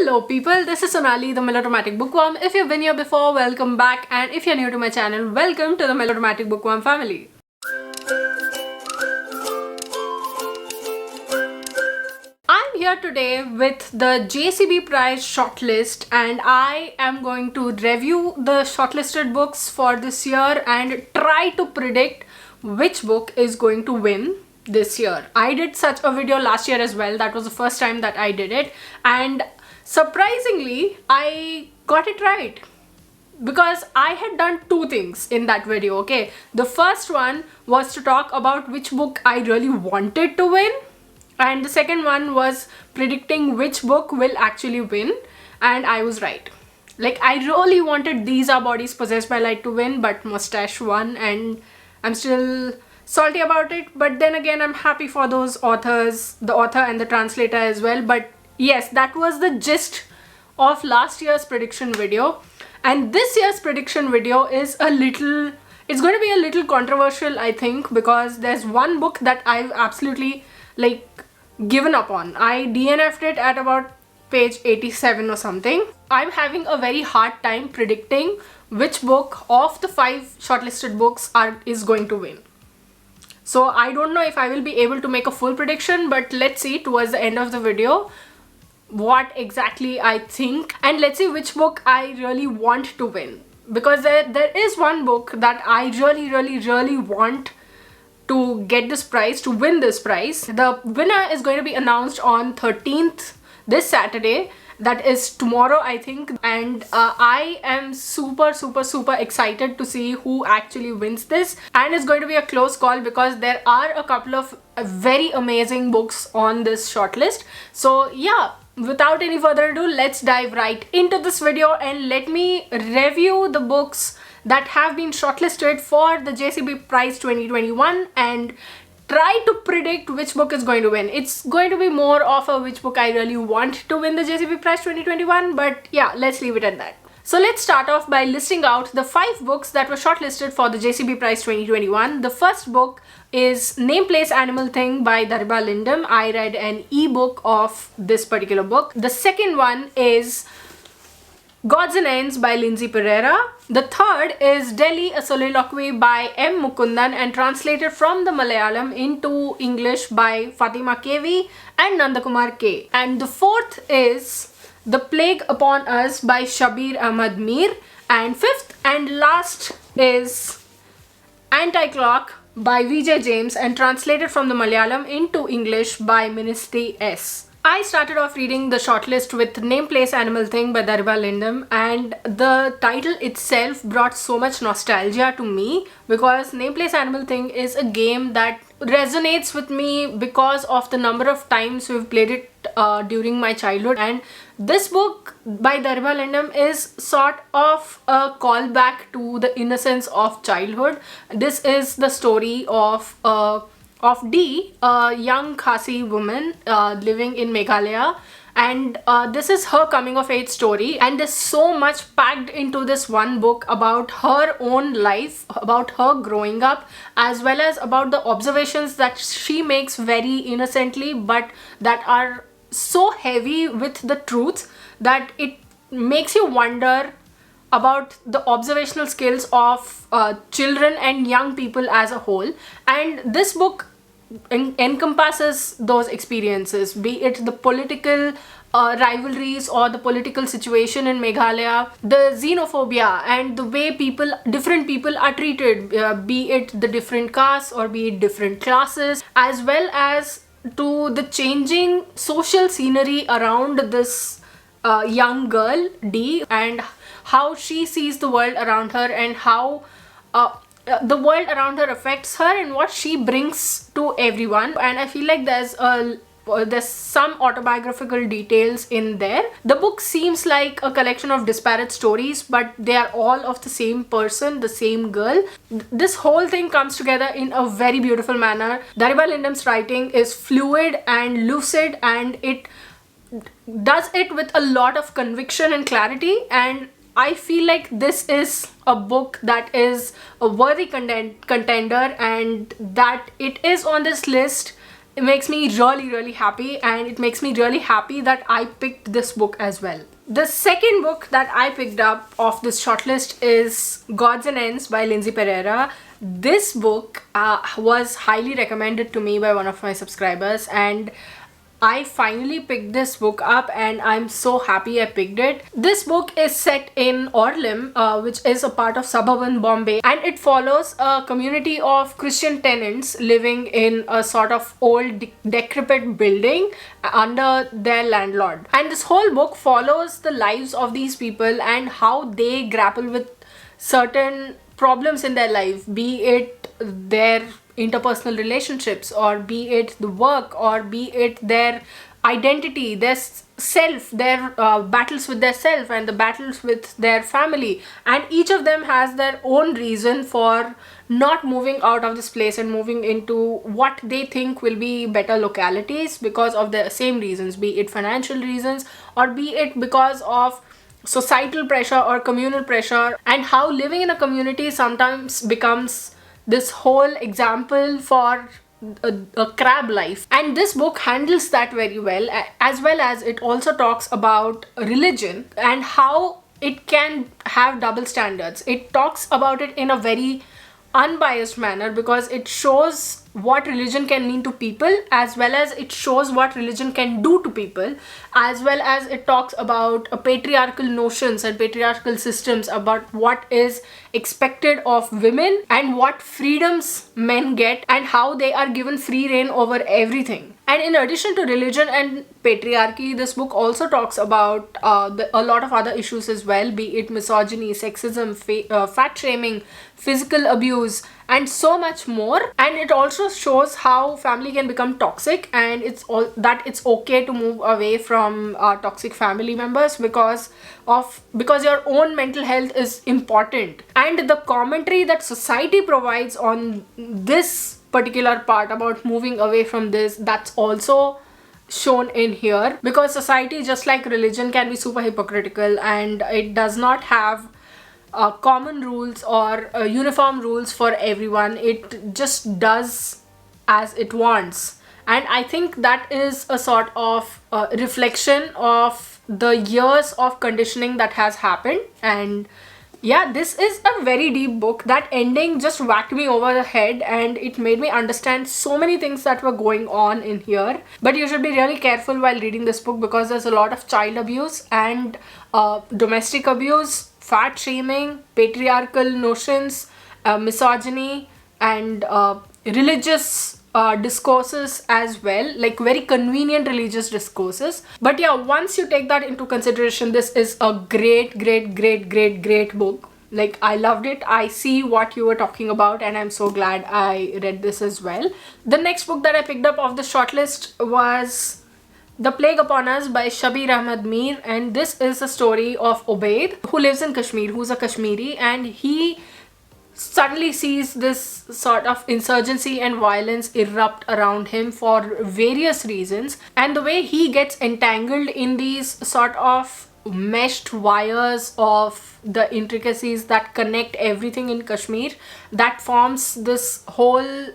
Hello people, this is Sonali, the Melodramatic Bookworm. If you've been here before, welcome back, and if you're new to my channel, welcome to the Melodramatic Bookworm family. I'm here today with the JCB Prize shortlist, and I am going to review the shortlisted books for this year and try to predict which book is going to win this year. I did such a video last year as well. That was the first time that I did it, and surprisingly I got it right because I had done two things in that video. Okay, the first one was to talk about which book I really wanted to win, and the second one was predicting which book will actually win, and I was right. Like, I really wanted These Are Bodies Possessed by Light to win, but Mustache won, and I'm still salty about it. But then again, I'm happy for those authors, the author and the translator as well. But yes, that was the gist of last year's prediction video. And this year's prediction video is it's going to be a little controversial, I think, because there's one book that I've absolutely given up on. I DNF'd it at about page 87 or something. I'm having a very hard time predicting which book of the 5 shortlisted books is going to win. So I don't know if I will be able to make a full prediction, but let's see towards the end of the video what exactly I think, and let's see which book I really want to win, because there is one book that I really want to get this prize, to win this prize. The winner is going to be announced on 13th, this Saturday. That is tomorrow, I think, and I am super excited to see who actually wins this. And it's going to be a close call because there are a couple of very amazing books on this shortlist. So yeah, without any further ado, let's dive right into this video and let me review the books that have been shortlisted for the JCB Prize 2021 and try to predict which book is going to win. It's going to be more of a which book I really want to win the JCB Prize 2021, but yeah, let's leave it at that. So let's start off by listing out the 5 books that were shortlisted for the JCB Prize 2021. The first book is Name Place Animal Thing by Dariba Lindem. I read an ebook of this particular book. The second one is Gods and Ends by Lindsay Pereira. The third is Delhi, a Soliloquy by M. Mukundan and translated from the Malayalam into English by Fatima KV and Nandakumar K. And the fourth is The Plague Upon Us by Shabir Ahmad Mir. And fifth and last is Anti-Clock by Vijay James and translated from the Malayalam into English by Ministry S. I started off reading the shortlist with Name Place Animal Thing by Dariba Lindem, and the title itself brought so much nostalgia to me because Name Place Animal Thing is a game that resonates with me because of the number of times we've played it during my childhood. And this book by Dariba Lindem is sort of a callback to the innocence of childhood. This is the story of Dee, a young Khasi woman living in Meghalaya, and this is her coming of age story, and there's so much packed into this one book about her own life, about her growing up, as well as about the observations that she makes very innocently but that are so heavy with the truth that it makes you wonder about the observational skills of children and young people as a whole. And this book encompasses those experiences, be it the political rivalries or the political situation in Meghalaya, the xenophobia and the way different people are treated, be it the different castes or be it different classes, as well as to the changing social scenery around this young girl Dee, and how she sees the world around her, and how the world around her affects her and what she brings to everyone. And I feel like there's some autobiographical details in there. The book seems like a collection of disparate stories, but they are all of the same person, the same girl. This whole thing comes together in a very beautiful manner. Dariba Lindem's writing is fluid and lucid, and it does it with a lot of conviction and clarity, and I feel like this is a book that is a worthy contender, and that it is on this list it makes me really happy, and it makes me really happy that I picked this book as well. The second book that I picked up of this shortlist is Gods and Ends by Lindsay Pereira. This book was highly recommended to me by one of my subscribers, and I finally picked this book up and I'm so happy I picked it. This book is set in Orlim, which is a part of suburban Bombay, and it follows a community of Christian tenants living in a sort of old decrepit building under their landlord. And this whole book follows the lives of these people and how they grapple with certain problems in their life, be it their interpersonal relationships, or be it the work, or be it their identity, their self, their battles with their self and the battles with their family. And each of them has their own reason for not moving out of this place and moving into what they think will be better localities because of the same reasons, be it financial reasons or be it because of societal pressure or communal pressure, and how living in a community sometimes becomes this whole example for a crab life. And this book handles that very well, as well as it also talks about religion and how it can have double standards. It talks about it in a very unbiased manner because it shows what religion can mean to people, as well as it shows what religion can do to people, as well as it talks about patriarchal notions and patriarchal systems, about what is expected of women and what freedoms men get and how they are given free reign over everything. And in addition to religion and patriarchy, this book also talks about a lot of other issues as well, be it misogyny, sexism, fat shaming, physical abuse, and so much more. And it also shows how family can become toxic, and it's okay to move away from toxic family members because your own mental health is important. And the commentary that society provides on this particular part about moving away from this, that's also shown in here, because society, just like religion, can be super hypocritical and it does not have common rules or uniform rules for everyone. It just does as it wants, and I think that is a sort of reflection of the years of conditioning that has happened. And yeah, this is a very deep book. That ending just whacked me over the head and it made me understand so many things that were going on in here. But you should be really careful while reading this book because there's a lot of child abuse and domestic abuse, fat shaming, patriarchal notions, misogyny, and religious discourses as well, like very convenient religious discourses. But yeah, once you take that into consideration, this is a great book. Like, I loved it. I see what you were talking about and I'm so glad I read this as well. The next book that I picked up of the shortlist was The Plague Upon Us by Shabir Ahmad Mir, and this is a story of Obaid, who lives in Kashmir, who's a Kashmiri, and he suddenly sees this sort of insurgency and violence erupt around him for various reasons, and the way he gets entangled in these sort of meshed wires of the intricacies that connect everything in Kashmir, that forms this whole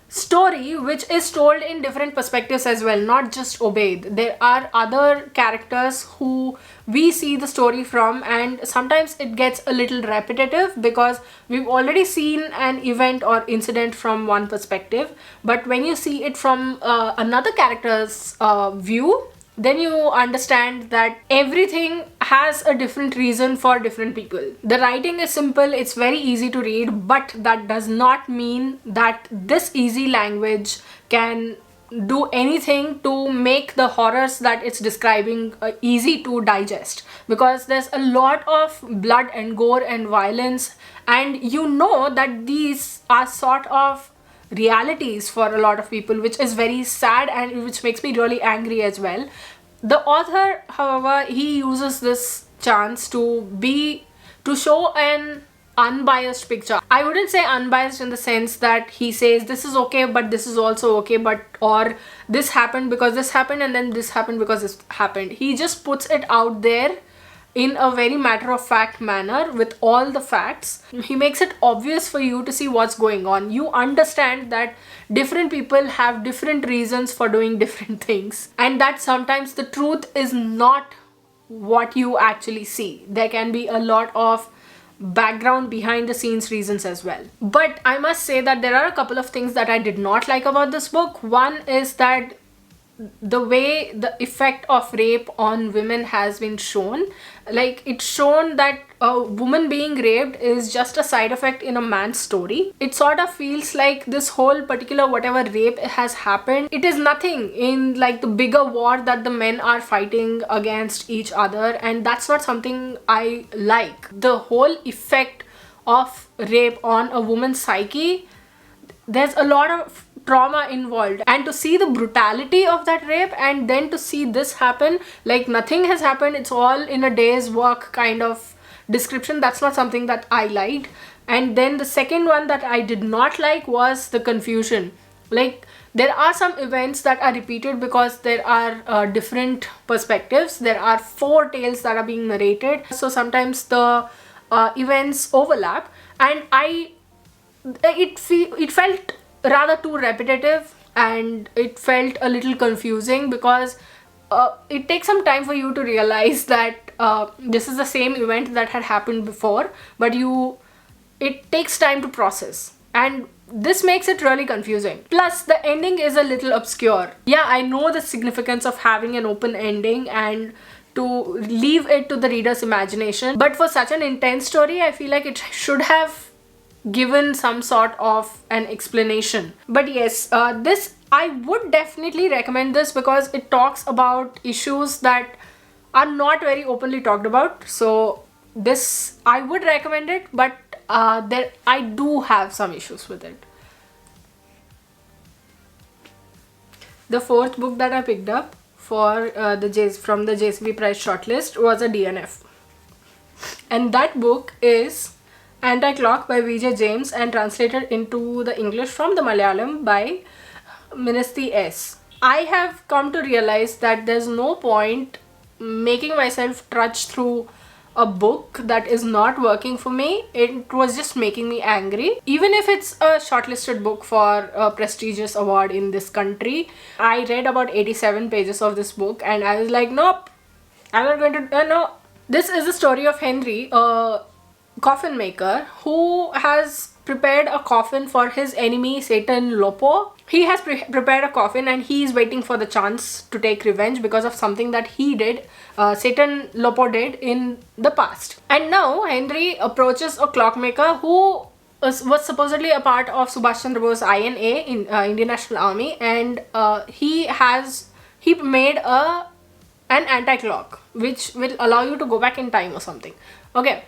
story, which is told in different perspectives as well, not just Obaid. There are other characters who we see the story from, and sometimes it gets a little repetitive because we've already seen an event or incident from one perspective, but when you see it from another character's view, then you understand that everything has a different reason for different people. The writing is simple, it's very easy to read, but that does not mean that this easy language can do anything to make the horrors that it's describing easy to digest, because there's a lot of blood and gore and violence, and you know that these are sort of realities for a lot of people, which is very sad and which makes me really angry as well. The author, however, he uses this chance to show an unbiased picture. I wouldn't say unbiased in the sense that he says this is okay but this is also okay, but or this happened because this happened and then this happened because this happened. He just puts it out there in a very matter-of-fact manner with all the facts. He makes it obvious for you to see what's going on. You understand that different people have different reasons for doing different things, and that sometimes the truth is not what you actually see. There can be a lot of background behind the scenes reasons as well. But I must say that there are a couple of things that I did not like about this book. One is that the way the effect of rape on women has been shown, like it's shown that a woman being raped is just a side effect in a man's story. It sort of feels like this whole particular whatever rape has happened, it is nothing in like the bigger war that the men are fighting against each other, and that's not something I like. The whole effect of rape on a woman's psyche, there's a lot of trauma involved, and to see the brutality of that rape and then to see this happen like nothing has happened, it's all in a day's work kind of description, that's not something that I liked. And then the second one that I did not like was the confusion. Like there are some events that are repeated because there are different perspectives. There are 4 tales that are being narrated, so sometimes the events overlap, and it felt rather too repetitive, and it felt a little confusing because it takes some time for you to realize that this is the same event that had happened before, but it takes time to process, and this makes it really confusing. Plus the ending is a little obscure. Yeah, I know the significance of having an open ending and to leave it to the reader's imagination, but for such an intense story I feel like it should have given some sort of an explanation. But yes, this I would definitely recommend this because it talks about issues that are not very openly talked about. So this I would recommend it, but I do have some issues with it. The 4th book that I picked up for from the JCB Prize shortlist was a DNF, and that book is Anti-Clock by VJ James and translated into the English from the Malayalam by Ministhi S. I have come to realize that there's no point making myself trudge through a book that is not working for me. It was just making me angry. Even if it's a shortlisted book for a prestigious award in this country, I read about 87 pages of this book and I was like, nope, I'm not going to, no. This is the story of Henry, a coffin maker who has prepared a coffin for his enemy Satan Lopo. He has prepared a coffin and he is waiting for the chance to take revenge because of something that he did, Satan Lopo did in the past. And now Henry approaches a clockmaker who was supposedly a part of Subhash Chandra Bose INA, in Indian National Army, and he made an anti-clock which will allow you to go back in time or something. Okay.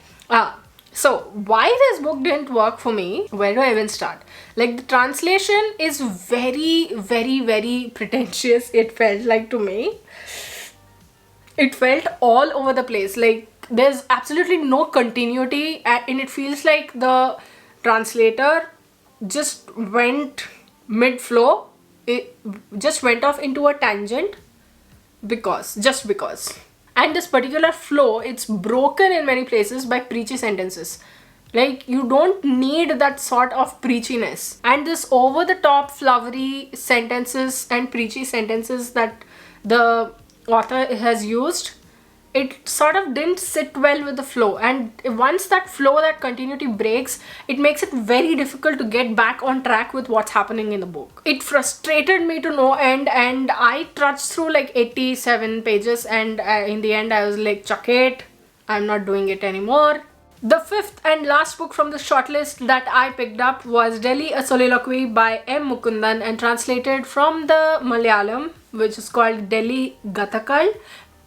So why this book didn't work for me, where do I even start? Like, the translation is very, very, very pretentious, it felt like to me. It felt all over the place, like there's absolutely no continuity, and it feels like the translator just went mid-flow. It just went off into a tangent just because. And this particular flow, it's broken in many places by preachy sentences. Like, you don't need that sort of preachiness. And this over-the-top flowery sentences and preachy sentences that the author has used, it sort of didn't sit well with the flow. And once that flow, that continuity breaks, it makes it very difficult to get back on track with what's happening in the book. It frustrated me to no end, and I trudged through like 87 pages, and in the end I was like, chuck it, I'm not doing it anymore. The 5th and last book from the shortlist that I picked up was Delhi, a Soliloquy by M. Mukundan and translated from the Malayalam, which is called Delhi Gathakal,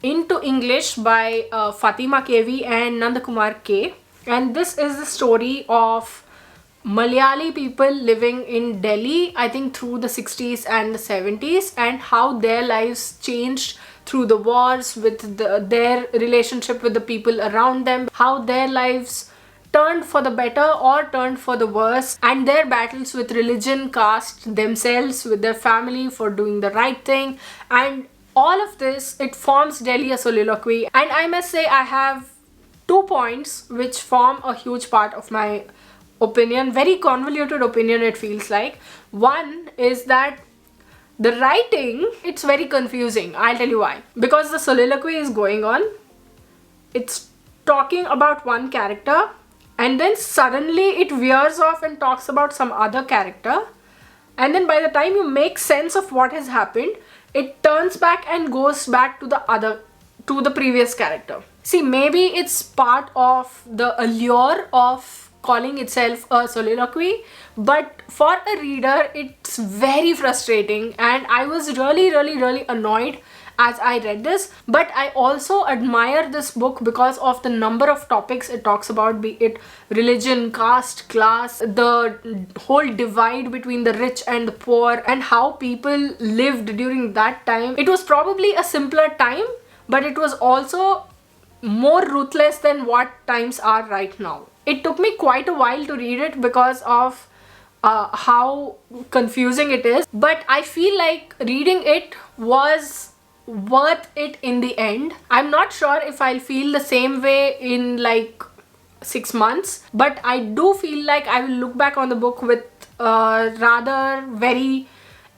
into English by Fatima KV and Nandakumar K. And this is the story of Malayali people living in Delhi, I think through the 60s and the 70s, and how their lives changed through the wars, with their relationship with the people around them, how their lives turned for the better or turned for the worse, and their battles with religion, caste, themselves, with their family for doing the right thing, and all of this, it forms Delhi a soliloquy, and I must say I have 2 points which form a huge part of my opinion, very convoluted opinion it feels like. One is that the writing, it's very confusing. I'll tell you why. Because the soliloquy is going on, it's talking about one character, and then suddenly it veers off and talks about some other character, and then by the time you make sense of what has happened, it turns back and goes back to the previous character. See, maybe it's part of the allure of calling itself a soliloquy, but for a reader it's very frustrating, and I was really annoyed as I read this. But I also admire this book because of the number of topics it talks about, be it religion, caste, class, the whole divide between the rich and the poor, and how people lived during that time. It was probably a simpler time, but it was also more ruthless than what times are right now. It took me quite a while to read it because of how confusing it is, but I feel like reading it was worth it in the end. I'm not sure if I'll feel the same way in like 6 months, but I do feel like I will look back on the book with rather very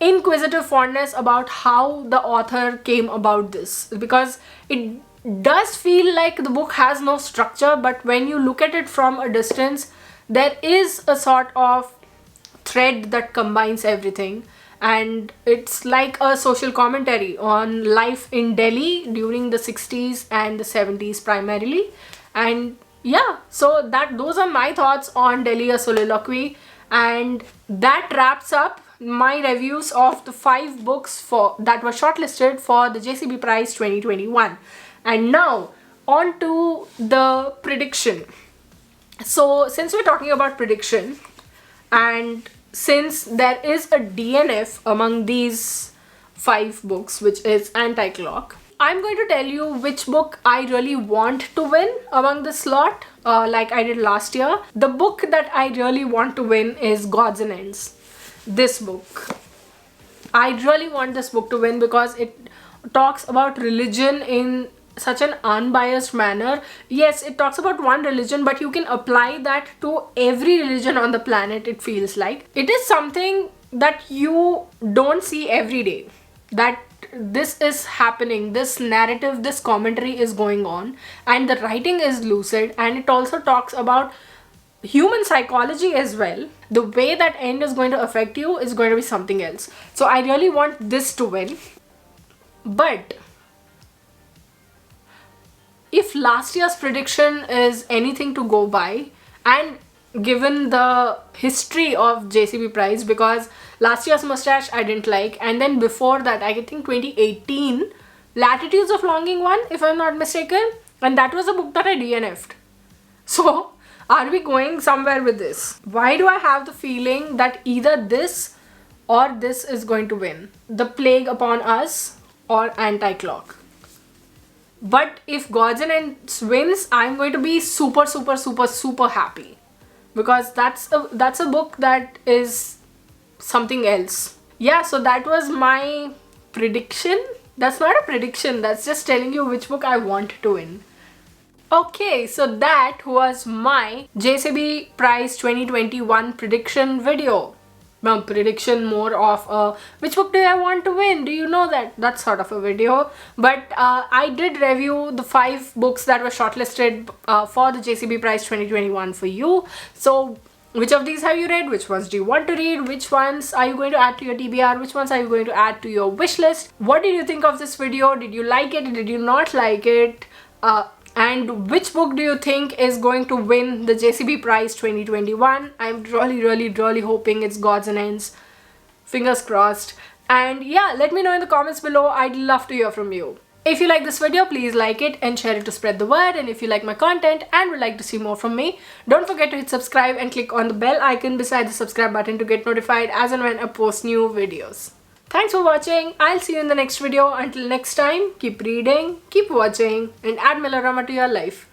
inquisitive fondness about how the author came about this, because it does feel like the book has no structure, but when you look at it from a distance, there is a sort of thread that combines everything, and it's like a social commentary on life in Delhi during the 60s and the 70s primarily. And yeah, so those are my thoughts on Delhi a soliloquy, and that wraps up my reviews of the 5 books that were shortlisted for the JCB Prize 2021. And now on to the prediction. So since we're talking about prediction, and since there is a DNF among these 5 books, which is Anti-Clock, I'm going to tell you which book I really want to win among this lot, like I did last year. The book that I really want to win is Gods and Ends. This book, I really want this book to win because it talks about religion in such an unbiased manner. Yes, it talks about one religion, but you can apply that to every religion on the planet. It feels like it is something that you don't see every day, that this is happening, this narrative, this commentary is going on, and the writing is lucid, and it also talks about human psychology as well. The way that end is going to affect you is going to be something else. So I really want this to win. But if last year's prediction is anything to go by, and given the history of JCB Prize, because last year's Mustache I didn't like, and then before that I think 2018 Latitudes of Longing won, if I'm not mistaken, and that was a book that I DNF'd. So are we going somewhere with this? Why do I have the feeling that either this or this is going to win? The Plague Upon Us or Anti-Clock. But if Gods and Ends wins, I'm going to be super happy, because that's a book that is something else. Yeah, so that was my prediction. That's not a prediction, that's just telling you which book I want to win. Okay, so that was my JCB Prize 2021 prediction video. Prediction more of a which book do I want to win, do you know that sort of a video. But I did review the 5 books that were shortlisted for the JCB Prize 2021 for you. So which of these have you read? Which ones do you want to read? Which ones are you going to add to your TBR? Which ones are you going to add to your wish list? What did you think of this video? Did you like it? Did you not like it? And which book do you think is going to win the JCB Prize 2021? I'm really hoping it's Gods and Ends. Fingers crossed. And yeah, let me know in the comments below. I'd love to hear from you. If you like this video, please like it and share it to spread the word. And if you like my content and would like to see more from me, don't forget to hit subscribe and click on the bell icon beside the subscribe button to get notified as and when I post new videos. Thanks for watching. I'll see you in the next video. Until next time, keep reading, keep watching, and add melodrama to your life.